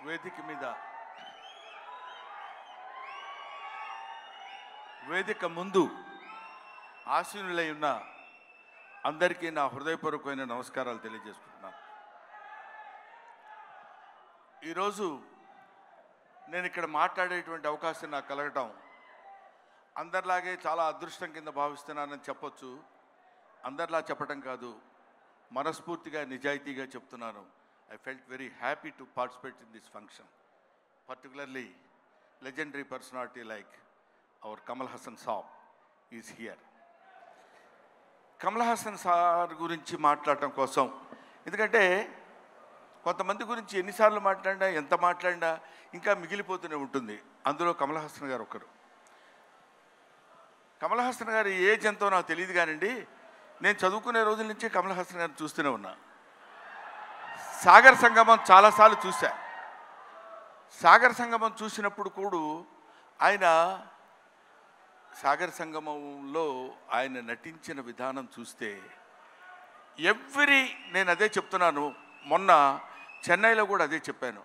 వేదిక ముందు ఆశీనులై ఉన్న అందరికీ నా హృదయపూర్వకమైన నమస్కారాలు తెలియజేసుకుంటున్నాను. ఈరోజు నేను ఇక్కడ మాట్లాడేటువంటి అవకాశం నాకు కలగటం అందరిలాగే చాలా అదృష్టం కింద భావిస్తున్నానని చెప్పొచ్చు. అందరిలా చెప్పడం కాదు, మనస్ఫూర్తిగా నిజాయితీగా చెప్తున్నాను. I felt very happy to participate in this function, particularly legendary personality like our Kamal Haasan Saab is here. Kamal Haasan sir గురించి మాట్లాడటం కోసం, ఎందుకంటే కొంతమంది గురించి ఎన్నిసార్లు మాట్లాడినా ఎంత మాట్లాడినా ఇంకా మిగిలిపోతూనే ఉంటుంది. అందులో కమల్ హాసన్ గారు ఒకరు. కమల్ హాసన్ గారు ఏజ్ ఎంతో నాకు తెలియదు కానండి, నేను చదువుకునే రోజుల నుంచి కమల్ హాసన్ గారిని చూస్తూనే ఉన్నా. సాగర్ సంగమం చాలాసార్లు చూశా. సాగర్ సంగమం చూసినప్పుడు కూడా ఆయన సాగర్ సంగమంలో ఆయన నటించిన విధానం చూస్తే నేను అదే చెప్తున్నాను, మొన్న చెన్నైలో కూడా అదే చెప్పాను.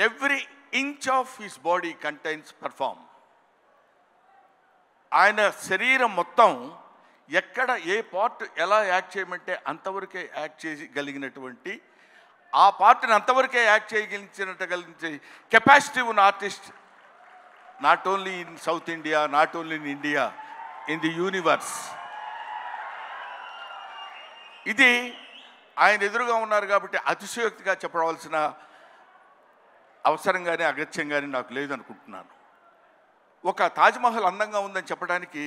Every inch of his body contains perform. ఆయన శరీరం మొత్తం ఎక్కడ ఏ పార్ట్ ఎలా యాక్ట్ చేయమంటే అంతవరకే యాక్ట్ చేయగలిగినటువంటి, ఆ పార్ట్ని అంతవరకే యాక్ట్ చేయగలిగించే కెపాసిటీ ఉన్న artist, not only in south India, not only in India, in the universe. ఇది ఆయన ఎదురుగా ఉన్నారు కాబట్టి అతిశయోక్తిగా చెప్పవలసిన అవసరం కానీ అగత్యం కానీ నాకు లేదనుకుంటున్నాను. ఒక తాజ్మహల్ అందంగా ఉందని చెప్పడానికి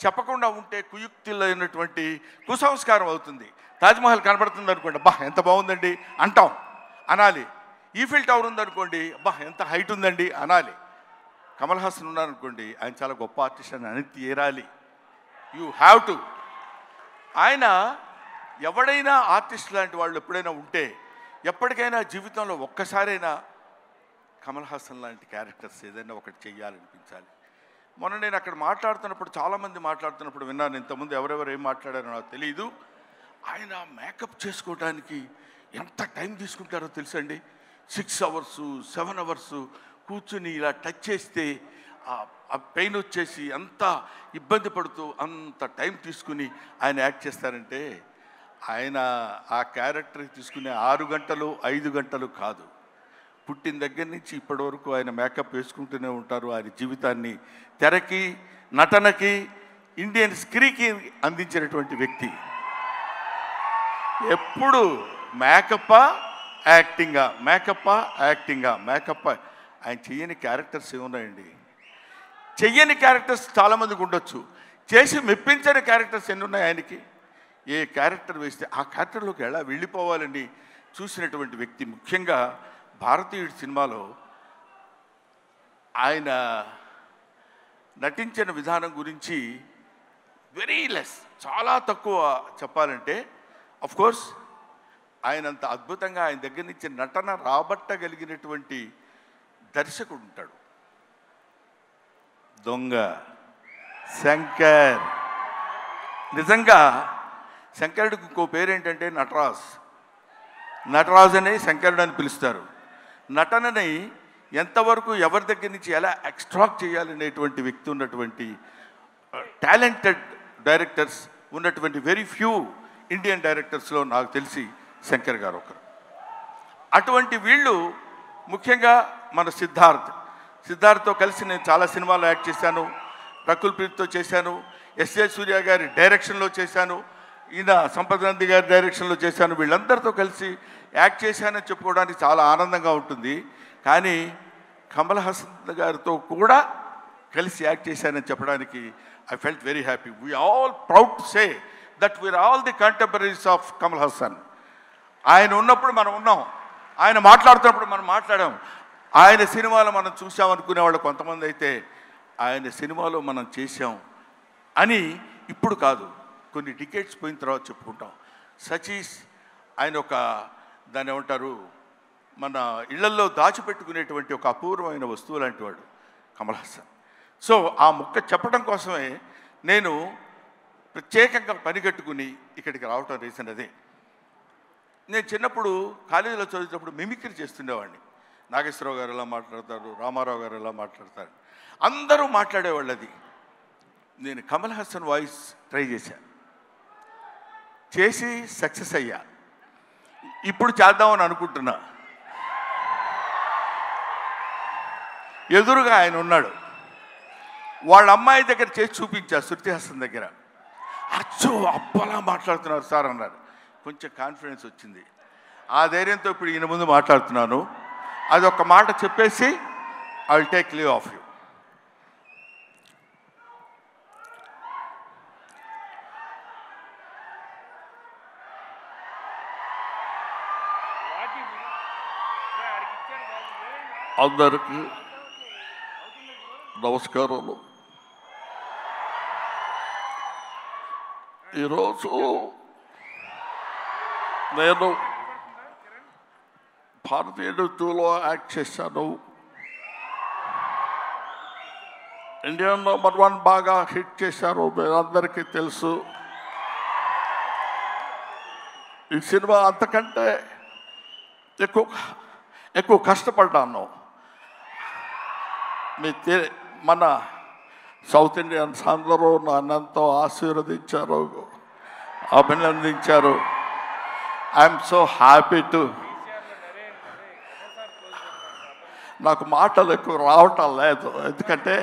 చెప్పకుండా ఉంటే కుయుక్తులైనటువంటి కుసంస్కారం అవుతుంది. తాజ్మహల్ కనబడుతుంది అనుకోండి, అబ్బా ఎంత బాగుందండి అంటాం, అనాలి. ఈఫిల్ టవర్ ఉందనుకోండి, అబ్బా ఎంత హైట్ ఉందండి అనాలి. కమల్ హాసన్ ఉన్నారనుకోండి, ఆయన చాలా గొప్ప ఆర్టిస్ట్ అని అని తీరాలి. You have to. ఆయన ఎవడైనా ఆర్టిస్ట్ లాంటి వాళ్ళు ఎప్పుడైనా ఉంటే ఎప్పటికైనా జీవితంలో ఒక్కసారైనా కమల్ హాసన్ లాంటి క్యారెక్టర్స్ ఏదైనా ఒకటి చెయ్యాలనిపించాలి. మొన్న నేను అక్కడ మాట్లాడుతున్నప్పుడు, చాలామంది మాట్లాడుతున్నప్పుడు విన్నాను. ఇంతకుముందు ఎవరెవరు ఏం మాట్లాడారో నాకు తెలియదు. ఆయన మేకప్ చేసుకోవడానికి ఎంత టైం తీసుకుంటారో తెలుసండి. 6 hours 7 hours కూర్చుని ఇలా టచ్ చేస్తే ఆ పెయిన్ వచ్చేసి అంత ఇబ్బంది పడుతూ అంత టైం తీసుకుని ఆయన యాక్ట్ చేస్తారంటే, ఆయన ఆ క్యారెక్టర్కి తీసుకునే 6 గంటలు 5 గంటలు కాదు, పుట్టిన దగ్గర నుంచి ఇప్పటి వరకు ఆయన మేకప్ వేసుకుంటూనే ఉంటారు. ఆయన జీవితాన్ని తెరకి, నటనకి, ఇండియన్ స్క్రీన్కి అందించినటువంటి వ్యక్తి. ఎప్పుడు మేకప్పా యాక్టింగా, మేకప్పా యాక్టింగా, మేకప్పా. ఆయన చెయ్యని క్యారెక్టర్స్ ఏమున్నాయండి? చెయ్యని క్యారెక్టర్స్ చాలామందికి ఉండొచ్చు, చేసి మెప్పించని క్యారెక్టర్స్ ఎన్ని ఉన్నాయి ఆయనకి. ఏ క్యారెక్టర్ వేస్తే ఆ క్యారెక్టర్లోకి ఎలా వెళ్ళిపోవాలని చూసినటువంటి వ్యక్తి. ముఖ్యంగా భారతీయుడి సినిమాలో ఆయన నటించిన విధానం గురించి వెరీ లెస్, చాలా తక్కువ చెప్పాలంటే. అఫ్కోర్స్ ఆయనంత అద్భుతంగా ఆయన దగ్గర నుంచి నటన రాబట్టగలిగినటువంటి దర్శకుడు ఉంటాడు. దొంగ శంకర్. నిజంగా శంకరుడికి ఇంకో పేరేంటంటే నటరాజ్. నటరాజ్ అని శంకరుడు అని పిలుస్తారు. నటనని ఎంతవరకు ఎవరి దగ్గర నుంచి ఎలా ఎక్స్ట్రాక్ట్ చేయాలనేటువంటి వ్యక్తి ఉన్నటువంటి టాలెంటెడ్ డైరెక్టర్స్ ఉన్నటువంటి వెరీ ఫ్యూ ఇండియన్ డైరెక్టర్స్లో నాకు తెలిసి శంకర్ గారు ఒకరు. అటువంటి వీళ్ళు ముఖ్యంగా మన సిద్ధార్థ్తో కలిసి నేను చాలా సినిమాల్లో యాక్ట్ చేశాను. రకుల్ ప్రీత్తో చేశాను, ఎస్ఏ సూర్య గారి డైరెక్షన్లో చేశాను, ఈయన సంపత్ నంది గారి డైరెక్షన్లో చేశాను. వీళ్ళందరితో కలిసి యాక్ట్ చేశానని చెప్పుకోవడానికి చాలా ఆనందంగా ఉంటుంది. కానీ కమల్ హాసన్ గారితో కూడా కలిసి యాక్ట్ చేశానని చెప్పడానికి I felt very happy. We all proud to say that we are all the contemporaries of Kamal Haasan. ఆయన ఉన్నప్పుడు మనం ఉన్నాం, ఆయన మాట్లాడుతున్నప్పుడు మనం మాట్లాడాం. ఆయన సినిమాలో మనం చూసామనుకునేవాళ్ళు కొంతమంది అయితే ఆయన సినిమాలో మనం చేసాం అని ఇప్పుడు కాదు, కొన్ని డికేట్స్ పోయిన తర్వాత చెప్పుకుంటాం. సచీస్ ఆయన ఒక దాన్ని ఏమంటారు, మన ఇళ్లల్లో దాచిపెట్టుకునేటువంటి ఒక అపూర్వమైన వస్తువు లాంటి వాడు కమల్ హాసన్. సో ఆ ముక్క చెప్పడం కోసమే నేను ప్రత్యేకంగా పనిగట్టుకుని ఇక్కడికి రావటం రీజన్ అదే. నేను చిన్నప్పుడు కాలేజీలో చదివేటప్పుడు మిమిక్రీ చేస్తుండేవాడిని. నాగేశ్వరరావు గారు ఎలా మాట్లాడతారు, రామారావు గారు ఎలా మాట్లాడతారు, అందరూ మాట్లాడేవాళ్ళు. అది నేను కమల్ హాసన్ వాయిస్ ట్రై చేసి సక్సెస్ అయ్యా. ఇప్పుడు చేద్దామని అనుకుంటున్నా. ఎదురుగా ఆయన ఉన్నాడు. వాళ్ళ అమ్మాయి దగ్గర చేసి చూపించా, శృతి హాసన్ దగ్గర. అచ్చో అప్పలా మాట్లాడుతున్నారు సార్ అన్నారు. కొంచెం కాన్ఫిడెన్స్ వచ్చింది. ఆ ధైర్యంతో ఇప్పుడు ఈయన ముందు మాట్లాడుతున్నాను. అది ఒక మాట చెప్పేసి I will take leave of you. అందరికీ నమస్కారాలు. ఈరోజు నేను భారతీయ నృత్యంలో యాక్ట్ చేశాను. ఇండియన్ నంబర్ 1 బాగా హిట్ చేశారు, మీరందరికీ తెలుసు. ఈ సినిమా అంతకంటే ఎక్కువ కష్టపడ్డాను. మన సౌత్ ఇండియన్స్ అందరూ నన్నంతో ఆశీర్వదించారు, అభినందించారు. I'm so happy to. నాకు మాటలు ఎక్కువ రావటం లేదు, ఎందుకంటే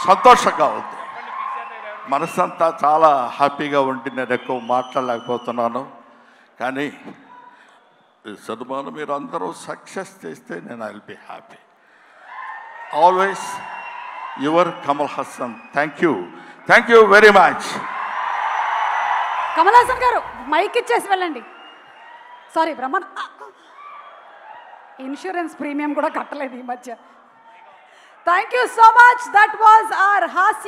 సంతోషంగా ఉంది. మనసంతా చాలా హ్యాపీగా ఉండి నేను ఎక్కువ మాట్లాడలేకపోతున్నాను. కానీ ఈ సినిమాను మీరు అందరూ సక్సెస్ చేస్తే నేను I will be happy. Always your Kamal Haasan. Thank you very much. Kamal Haasan గారు మైక్ ఇచ్చేసి వెళ్ళండి. సారీ బ్రహ్మన్, ఇన్సూరెన్స్ ప్రీమియం కూడా కట్టలేదు ఈ మధ్య. Thank you so much. That was our హాస్య